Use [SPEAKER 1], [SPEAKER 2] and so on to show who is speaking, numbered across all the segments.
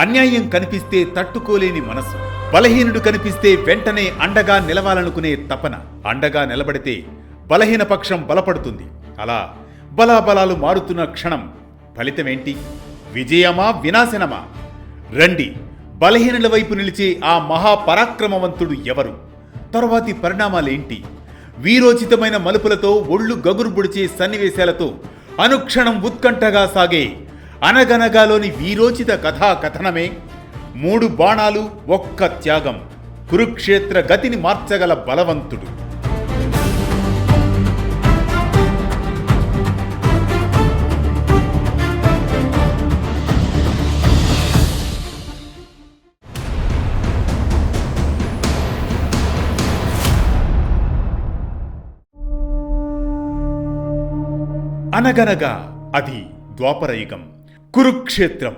[SPEAKER 1] అన్యాయం కనిపిస్తే తట్టుకోలేని మనసు, బలహీనుడు కనిపిస్తే వెంటనే అండగా నిలవాలనుకునే తపన. అండగా నిలబడితే బలహీన పక్షం బలపడుతుంది. అలా బలాబలాలు మారుతున్న క్షణం ఫలితమేంటి? విజయమా వినాశనమా? రండి, బలహీనుల వైపు నిలిచే ఆ మహాపరాక్రమవంతుడు ఎవరు? తరువాతి పరిణామాలేంటి? వీరోచితమైన మలుపులతో ఒళ్ళు గగురు పొడిచే సన్నివేశాలతో అనుక్షణం ఉత్కంఠగా సాగే అనగనగాలోని వీరోచిత కథా కథనమే 3 బాణాలు ఒక్క త్యాగం, కురుక్షేత్ర గతిని మార్చగల బలవంతుడు. అనగనగా అది ద్వాపరయుగం. కురుక్షేత్రం,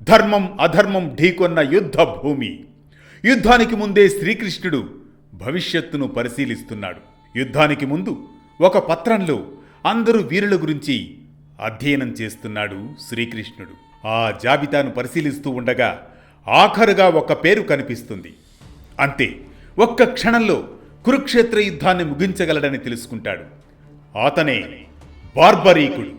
[SPEAKER 1] ధర్మం అధర్మం ఢీకొన్న యుద్ధ భూమి. యుద్ధానికి ముందే శ్రీకృష్ణుడు భవిష్యత్తును పరిశీలిస్తున్నాడు. యుద్ధానికి ముందు ఒక పత్రంలో అందరూ వీరుల గురించి అధ్యయనం చేస్తున్నాడు శ్రీకృష్ణుడు. ఆ జాబితాను పరిశీలిస్తూ ఉండగా ఆఖరుగా ఒక పేరు కనిపిస్తుంది. అంతే, ఒక్క క్షణంలో కురుక్షేత్ర యుద్ధాన్ని ముగించగలడని తెలుసుకుంటాడు. అతనే బార్బరీకుడు.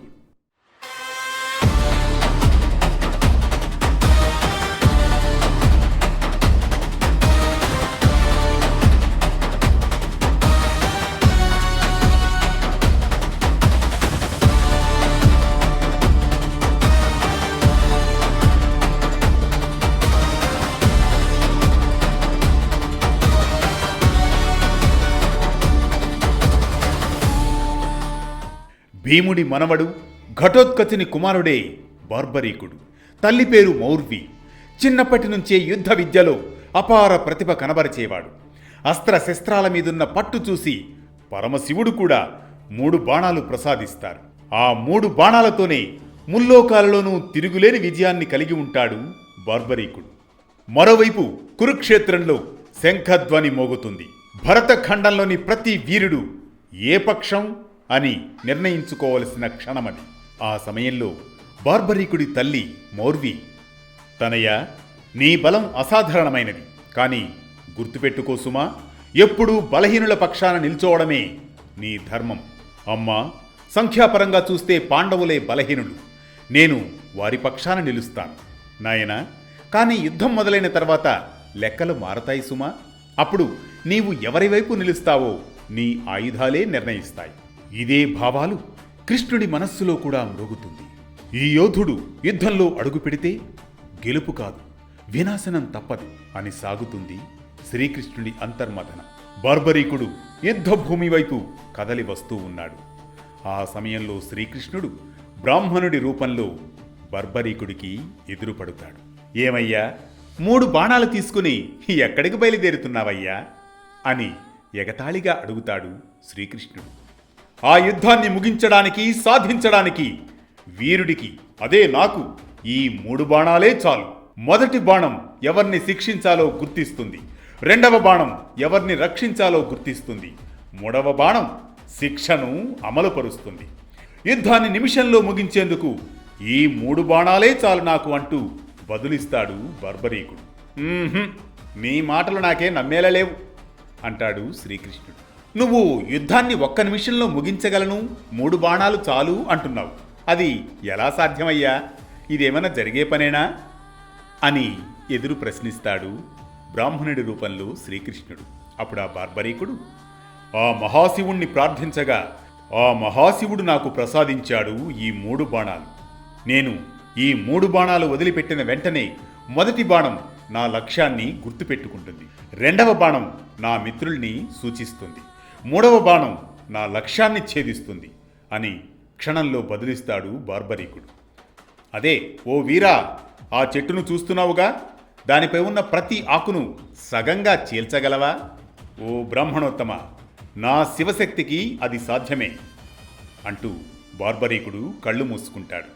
[SPEAKER 1] భీముడి మనవడు, ఘటోత్కచుని కుమారుడే బార్బరీకుడు. తల్లి పేరు మౌర్వి. చిన్నప్పటి నుంచే యుద్ధ విద్యలో అపార ప్రతిభ కనబరిచేవాడు. అస్త్రశస్త్రాల మీదున్న పట్టు చూసి పరమశివుడు కూడా 3 బాణాలు ప్రసాదిస్తారు. ఆ 3 బాణాలతోనే ముల్లోకాలలోనూ తిరుగులేని విజయాన్ని కలిగి ఉంటాడు బార్బరీకుడు. మరోవైపు కురుక్షేత్రంలో శంఖధ్వని మోగుతుంది. భరతఖండంలోని ప్రతి వీరుడు ఏ పక్షం అని నిర్ణయించుకోవలసిన క్షణమది. ఆ సమయంలో బార్బరీకుడి తల్లి మౌర్వి, తనయ్య, నీ బలం అసాధారణమైనది, కానీ గుర్తుపెట్టుకో సుమా, ఎప్పుడూ బలహీనుల పక్షాన నిల్చోవడమే నీ ధర్మం. అమ్మా, సంఖ్యాపరంగా చూస్తే పాండవులే బలహీనులు, నేను వారి పక్షాన నిలుస్తాను నాయనా. కానీ యుద్ధం మొదలైన తర్వాత లెక్కలు మారతాయి సుమా. అప్పుడు నీవు ఎవరి వైపు నిలుస్తావో నీ ఆయుధాలే నిర్ణయిస్తాయి. ఇదే భావాలు కృష్ణుడి మనస్సులో కూడా మ్రోగుతుంది. ఈ యోధుడు యుద్ధంలో అడుగు పెడితే గెలుపు కాదు, వినాశనం తప్పదు అని సాగుతుంది శ్రీకృష్ణుడి అంతర్మథన. బార్బరీకుడు యుద్ధభూమి వైపు కదలి వస్తూ ఉన్నాడు. ఆ సమయంలో శ్రీకృష్ణుడు బ్రాహ్మణుడి రూపంలో బార్బరీకుడికి ఎదురుపడుతాడు. ఏమయ్యా, 3 బాణాలు తీసుకుని ఎక్కడికి బయలుదేరుతున్నావయ్యా అని ఎగతాళిగా అడుగుతాడు శ్రీకృష్ణుడు. ఆ యుద్ధాన్ని ముగించడానికి, సాధించడానికి వీరుడికి, అదే నాకు, ఈ 3 బాణాలే చాలు. మొదటి బాణం ఎవర్ని శిక్షించాలో గుర్తిస్తుంది. రెండవ బాణం ఎవర్ని రక్షించాలో గుర్తిస్తుంది. మూడవ బాణం శిక్షను అమలుపరుస్తుంది. యుద్ధాన్ని నిమిషంలో ముగించేందుకు ఈ 3 బాణాలే చాలు నాకు అంటూ బదులిస్తాడు బార్బరీకుడు. నీ మాటలు నాకే నమ్మేలా లేవు అంటాడు శ్రీకృష్ణుడు. నువ్వు యుద్ధాన్ని 1 నిమిషంలో ముగించగలను, 3 బాణాలు చాలు అంటున్నావు. అది ఎలా సాధ్యమయ్యా? ఇదేమైనా జరిగే పనేనా అని ఎదురు ప్రశ్నిస్తాడు బ్రాహ్మణుడి రూపంలో శ్రీకృష్ణుడు. అప్పుడు ఆ బార్బరీకుడు, ఆ మహాశివుణ్ణి ప్రార్థించగా ఆ మహాశివుడు నాకు ప్రసాదించాడు ఈ 3 బాణాలు. నేను ఈ 3 బాణాలు వదిలిపెట్టిన వెంటనే మొదటి బాణం నా లక్ష్యాన్ని గుర్తుపెట్టుకుంటుంది, రెండవ బాణం నా మిత్రుల్ని సూచిస్తుంది, మూడవ బాణం నా లక్ష్యాన్ని ఛేదిస్తుంది అని క్షణంలో బదులిస్తాడు బార్బరీకుడు. అదే, ఓ వీరా, ఆ చెట్టును చూస్తున్నావుగా, దానిపై ఉన్న ప్రతి ఆకును సగంగా చీల్చగలవా? ఓ బ్రాహ్మణోత్తమ, నా శివశక్తికి అది సాధ్యమే అంటూ బార్బరీకుడు కళ్ళు మూసుకుంటాడు.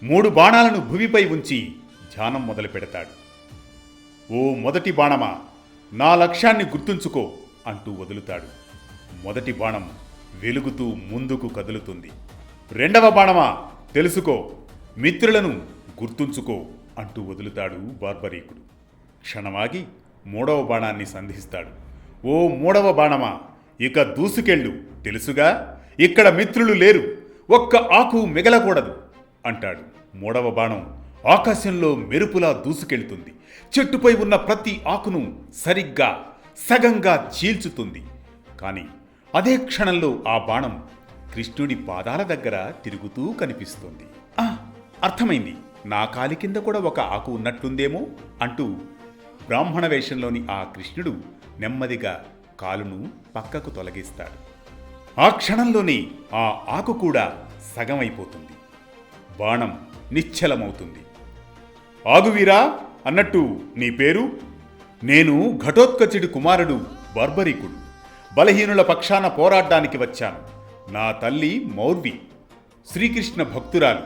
[SPEAKER 1] 3 బాణాలను భువిపై ఉంచి ధ్యానం మొదలు పెడతాడు. ఓ మొదటి బాణమా, నా లక్ష్యాన్ని గుర్తుంచుకో అంటూ వదులుతాడు. మొదటి బాణం వెలుగుతూ ముందుకు కదులుతుంది. రెండవ బాణమా, తెలుసుకో, మిత్రులను గుర్తుంచుకో అంటూ వదులుతాడు బార్బరీకుడు. క్షణమాగి మూడవ బాణాన్ని సంధిస్తాడు. ఓ మూడవ బాణమా, ఇక దూసుకెళ్ళు, తెలుసుగా ఇక్కడ మిత్రులు లేరు, ఒక్క ఆకు మిగలకూడదు అంటాడు. మూడవ బాణం ఆకాశంలో మెరుపులా దూసుకెళ్తుంది. చెట్టుపై ఉన్న ప్రతి ఆకును సరిగ్గా సగంగా చీల్చుతుంది. కాని అదే క్షణంలో ఆ బాణం కృష్ణుడి పాదాల దగ్గర తిరుగుతూ కనిపిస్తుంది. అర్థమైంది, నా కాలి కింద కూడా ఒక ఆకు ఉన్నట్లుందేమో అంటూ బ్రాహ్మణ వేషంలోని ఆ కృష్ణుడు నెమ్మదిగా కాలును పక్కకు తొలగిస్తాడు. ఆ క్షణంలోనే ఆ ఆకు కూడా సగమైపోతుంది. బాణం నిశ్చలమవుతుంది. ఆగువీరా అన్నట్టు నీ పేరు? నేను ఘటోత్కచుడి కుమారుడు బర్బరీకుడు. బలహీనుల పక్షాన పోరాడ్డానికి వచ్చాను. నా తల్లి మౌర్వి, శ్రీకృష్ణ భక్తురాలు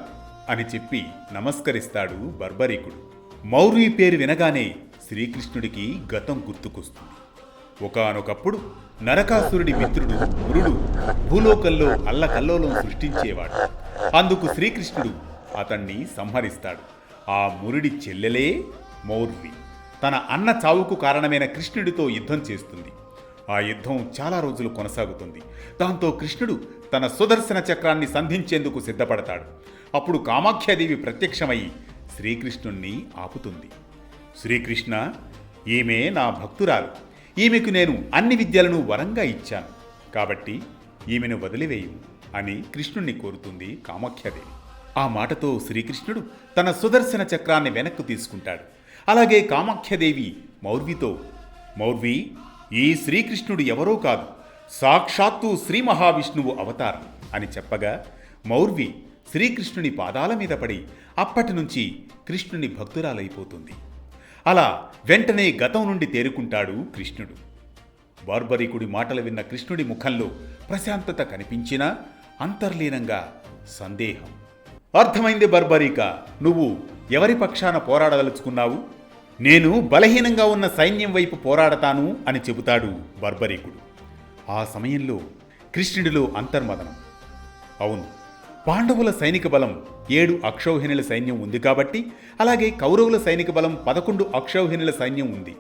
[SPEAKER 1] అని చెప్పి నమస్కరిస్తాడు బర్బరీకుడు. మౌర్వి పేరు వినగానే శ్రీకృష్ణుడికి గతం గుర్తుకొస్తుంది. ఒకానొకప్పుడు నరకాసురుడి మిత్రుడు మురుడు భూలోకంలో అల్లకల్లోలం సృష్టించేవాడు. అందుకు శ్రీకృష్ణుడు అతన్ని సంహరిస్తాడు. ఆ మురుడి చెల్లెలే మౌర్వి తన అన్న చావుకు కారణమైన కృష్ణుడితో యుద్ధం చేస్తుంది. ఆ యుద్ధం చాలా రోజులు కొనసాగుతుంది. దాంతో కృష్ణుడు తన సుదర్శన చక్రాన్ని సంధించేందుకు సిద్ధపడతాడు. అప్పుడు కామాఖ్యాదేవి ప్రత్యక్షమై శ్రీకృష్ణుణ్ణి ఆపుతుంది. శ్రీకృష్ణ, ఈమె నా భక్తురాలు. ఈమెకు నేను అన్ని విద్యలను వరంగా ఇచ్చాను, కాబట్టి ఈమెను వదిలివేయు అని కృష్ణుణ్ణి కోరుతుంది కామాఖ్యాదేవి. ఆ మాటతో శ్రీకృష్ణుడు తన సుదర్శన చక్రాన్ని వెనక్కు తీసుకుంటాడు. అలాగే కామాఖ్యాదేవి మౌర్వితో, మౌర్వి, ఈ శ్రీకృష్ణుడు ఎవరో కాదు, సాక్షాత్తు శ్రీ మహావిష్ణువు అవతారం అని చెప్పగా మౌర్వి శ్రీకృష్ణుని పాదాల మీద పడి అప్పటి నుంచి కృష్ణుని భక్తురాలైపోతుంది. అలా వెంటనే గతం నుండి తేరుకుంటాడు కృష్ణుడు. బార్బరీకుడి మాటలు విన్న కృష్ణుడి ముఖంలో ప్రశాంతత కనిపించినా అంతర్లీనంగా సందేహం. అర్థమైంది బర్బరీక, నువ్వు ఎవరి పక్షాన పోరాడదలుచుకున్నావు? నేను బలహీనంగా ఉన్న సైన్యం వైపు పోరాడతాను అని చెబుతాడు బర్బరీకుడు. ఆ సమయంలో కృష్ణుడిలో అంతర్మదనం. అవును, పాండవుల సైనిక బలం 7 అక్షౌహిణుల సైన్యం ఉంది కాబట్టి, అలాగే కౌరవుల సైనిక బలం 11 అక్షౌహిణుల సైన్యం ఉంది.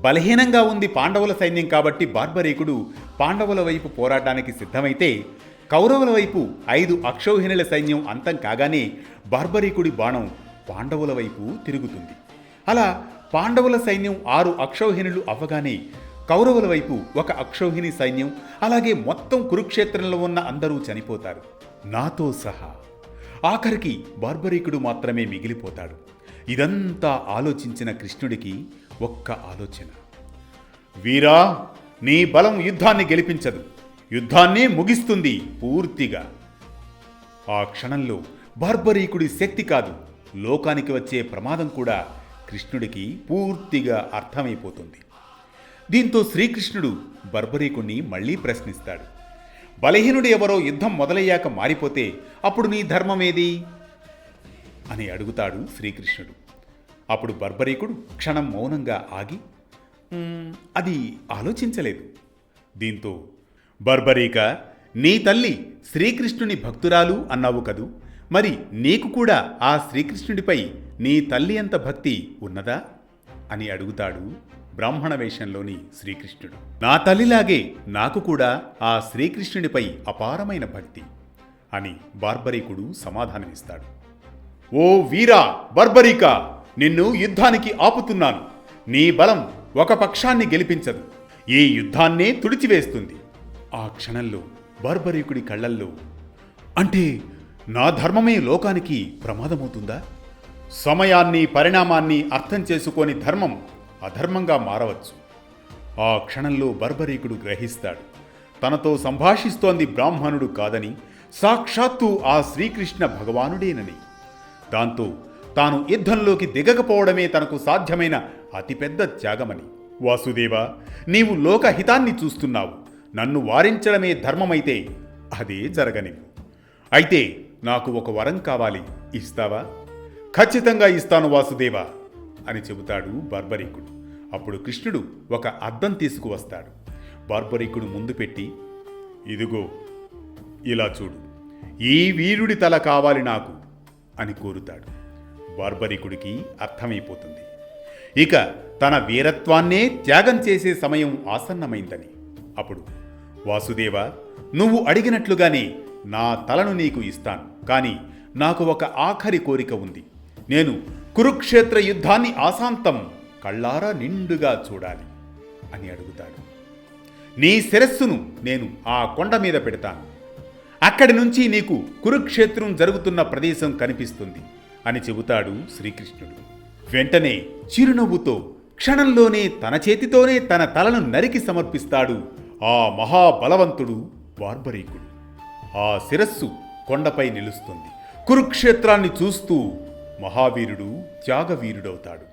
[SPEAKER 1] బలహీనంగా ఉంది పాండవుల సైన్యం కాబట్టి బార్బరీకుడు పాండవుల వైపు పోరాటానికి సిద్ధమైతే, కౌరవుల వైపు 5 అక్షౌహిణుల సైన్యం అంతం కాగానే బార్బరీకుడి బాణం పాండవుల వైపు తిరుగుతుంది. అలా పాండవుల సైన్యం 6 అక్షౌహిణులు అవ్వగానే కౌరవుల వైపు 1 అక్షౌహిణి సైన్యం, అలాగే మొత్తం కురుక్షేత్రంలో ఉన్న అందరూ చనిపోతారు, నాతో సహా. ఆఖరికి బార్బరీకుడు మాత్రమే మిగిలిపోతాడు. ఇదంతా ఆలోచించిన కృష్ణుడికి ఒక్క ఆలోచన. వీరా, నీ బలం యుద్ధాన్ని గెలిపించదు, యుద్ధాన్నే ముగిస్తుంది పూర్తిగా. ఆ క్షణంలో బార్బరీకుడి శక్తి కాదు, లోకానికి వచ్చే ప్రమాదం కూడా కృష్ణుడికి పూర్తిగా అర్థమైపోతుంది. దీంతో శ్రీకృష్ణుడు బర్బరీకుణ్ణి మళ్లీ ప్రశ్నిస్తాడు. బలహీనుడు ఎవరో యుద్ధం మొదలయ్యాక మారిపోతే అప్పుడు నీ ధర్మమేది అని అడుగుతాడు శ్రీకృష్ణుడు. అప్పుడు బర్బరీకుడు క్షణం మౌనంగా ఆగి అది ఆలోచించలేదు. దీంతో బర్బరీక, నీ తల్లి శ్రీకృష్ణుని భక్తురాలు అన్నావు కదూ, మరి నీకు కూడా ఆ శ్రీకృష్ణుడిపై నీ తల్లి అంత భక్తి ఉన్నదా అని అడుగుతాడు బ్రాహ్మణ వేషంలోని శ్రీకృష్ణుడు. నా తల్లిలాగే నాకు కూడా ఆ శ్రీకృష్ణుడిపై అపారమైన భక్తి అని బార్బరీకుడు సమాధానమిస్తాడు. ఓ వీరా బర్బరీక, నిన్ను యుద్ధానికి ఆపుతున్నాను. నీ బలం ఒక పక్షాన్ని గెలిపించదు, ఈ యుద్ధాన్నే తుడిచివేస్తుంది. ఆ క్షణంలో బార్బరీకుడి కళ్ళల్లో, అంటే నా ధర్మమే లోకానికి ప్రమాదమవుతుందా? సమయాన్ని పరిణామాన్ని అర్థం చేసుకొని ధర్మం అధర్మంగా మారవచ్చు. ఆ క్షణంలో బర్బరీకుడు గ్రహిస్తాడు, తనతో సంభాషిస్తోంది బ్రాహ్మణుడు కాదని, సాక్షాత్తు ఆ శ్రీకృష్ణ భగవానుడేనని. దాంతో తాను యుద్ధంలోకి దిగకపోవడమే తనకు సాధ్యమైన అతిపెద్ద త్యాగమని. వాసుదేవా, నీవు లోకహితాన్ని చూస్తున్నావు, నన్ను వారించడమే ధర్మమైతే అదే జరగనివ్వు. అయితే నాకు ఒక వరం కావాలి, ఇస్తావా? ఖచ్చితంగా ఇస్తాను వాసుదేవా అని చెబుతాడు బార్బరీకుడు. అప్పుడు కృష్ణుడు ఒక అద్దం తీసుకువస్తాడు. బార్బరీకుడు ముందు పెట్టి, ఇదిగో ఇలా చూడు, ఈ వీరుడి తల కావాలి నాకు అని కోరుతాడు. బార్బరికుడికి అర్థమైపోతుంది. ఇక తన వీరత్వాన్నే త్యాగం చేసే సమయం ఆసన్నమైందని. అప్పుడు వాసుదేవ, నువ్వు అడిగినట్లుగానే నా తలను నీకు ఇస్తాను. కానీ నాకు ఒక ఆఖరి కోరిక ఉంది. నేను కురుక్షేత్ర యుద్ధాన్ని ఆశాంతం కళ్ళారా నిండుగా చూడాలి అని అడుగుతాడు. నీ శిరస్సును నేను ఆ కొండ మీద పెడతాను. అక్కడి నుంచి నీకు కురుక్షేత్రం జరుగుతున్న ప్రదేశం కనిపిస్తుంది అని చెబుతాడు శ్రీకృష్ణుడు. వెంటనే చిరునవ్వుతో క్షణంలోనే తన చేతితోనే తన తలను నరికి సమర్పిస్తాడు ఆ మహాబలవంతుడు బార్బరీకుడు. ఆ శిరస్సు కొండపై నిలుస్తుంది. కురుక్షేత్రాన్ని చూస్తూ మహావీరుడు త్యాగవీరుడవుతాడు.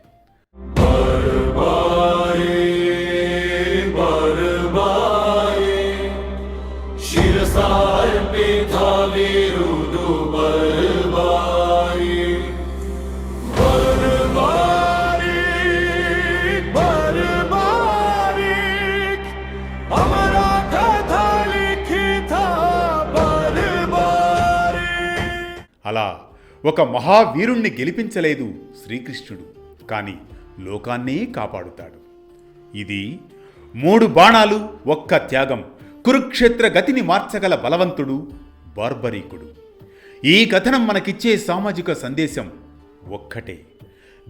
[SPEAKER 1] అలా ఒక మహావీరుణ్ణి గెలిపించలేదు శ్రీకృష్ణుడు, కానీ లోకాన్నే కాపాడుతాడు. ఇది 3 బాణాలు ఒక్క త్యాగం, కురుక్షేత్ర గతిని మార్చగల బలవంతుడు బార్బరీకుడు. ఈ కథనం మనకిచ్చే సామాజిక సందేశం ఒక్కటే: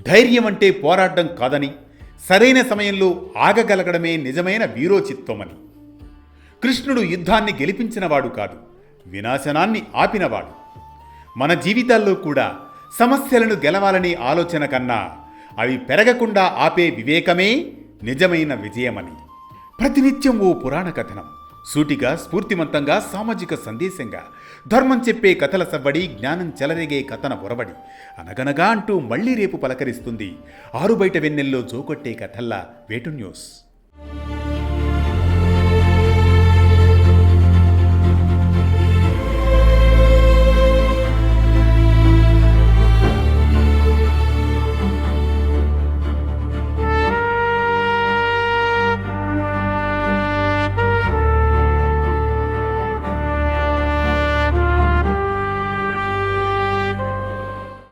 [SPEAKER 1] ధైర్యం అంటే పోరాడడం కాదని, సరైన సమయంలో ఆగగలగడమే నిజమైన వీరోచిత్వమని. కృష్ణుడు యుద్ధాన్ని గెలిపించినవాడు కాదు, వినాశనాన్ని ఆపినవాడు. మన జీవితాల్లో కూడా సమస్యలను గెలవాలనే ఆలోచన కన్నా అవి పెరగకుండా ఆపే వివేకమే నిజమైన విజయమని. ప్రతినిత్యం ఓ పురాణ కథనం, సూటిగా స్ఫూర్తిమంతంగా సామాజిక సందేశంగా, ధర్మం చెప్పే కథల సవ్వడి, జ్ఞానం చెలరేగే కథన ఒరవడి. అనగనగా అంటూ మళ్లీ రేపు పలకరిస్తుంది ఆరుబయట వెన్నెల్లో జోకొట్టే కథల్లా వేటు న్యూస్.